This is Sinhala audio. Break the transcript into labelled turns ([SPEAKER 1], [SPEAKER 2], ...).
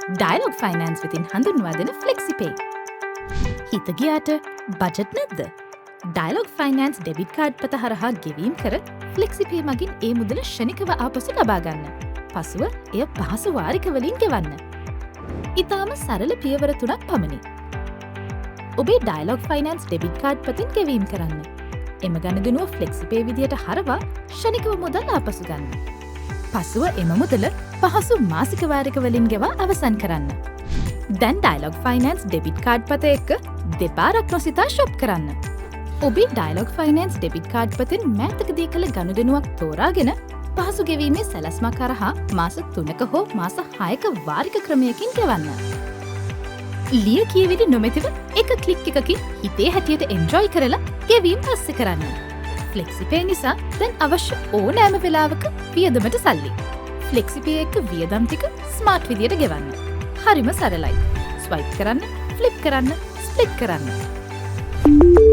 [SPEAKER 1] ඩයිලොග් ෆයිනන්ස් වෙතින් හඳුන්වා දෙන ෆ්ලෙක්සිපේ. හිත ගියාට බජට් නැද්ද? ඩයිලොග් ෆයිනන්ස් ඩෙබිට් කාඩ් පත හරහා ගෙවීම් කර ෆ්ලෙක්සිපේ මගින් ඒ මුදල ෂණිකව ආපසු ලබාගන්න. පසුව එය පහසු වාරිකවලින් ගෙවන්න. ඉතාම සරල පියවර 3ක් පමණි. ඔබේ ඩයිලොග් ෆයිනන්ස් ඩෙබිට් කාඩ් පතින් ගෙවීම් කරන්න. එම ගණදනුව ෆ්ලෙක්සිපේ විදියට හරවා ෂණිකව මුදල් ආපසු ගන්න. පසුව එම මුදල පහසු මාසික වාරිකවලින් ගෙවා අවසන් කරන්න. දැන් ඩයිලොග් ෆයිනන්ස් ඩෙබිට් කාඩ් පත එක්ක දෙපාරක් නොසිතා ශොප් කරන්න. ඔබේ ඩයිලොග් ෆයිනන්ස් ඩෙබිට් කාඩ් පතින් මෑතකදී කළ ගනුදෙනුවක් තෝරාගෙන පහසු ගෙවීමේ සැලස්මක් කරහා මාස 3ක හෝ මාස 6ක වාරික ක්‍රමයකින් ගෙවන්න. ලිය කියවිලි නොමැතිව එක ක්ලික් එකකින් හිතේ හැටියට එන්ජොයි කරලා ගෙවීම් පස්සේ කරන්න. ෆ්ලෙක්සිපේ නිසා දැන් අවශ්‍ය ඕනෑම වෙලාවක වියදමට සල්ලි. ෆ්ලෙක්සිපේ එක්ක වියදම් ටික ස්මාර්ට් විදියට ගෙවන්න. හරිම සරලයි. ස්වයිප් කරන්න, ෆ්ලිප් කරන්න, ස්ප්ලිට් කරන්න.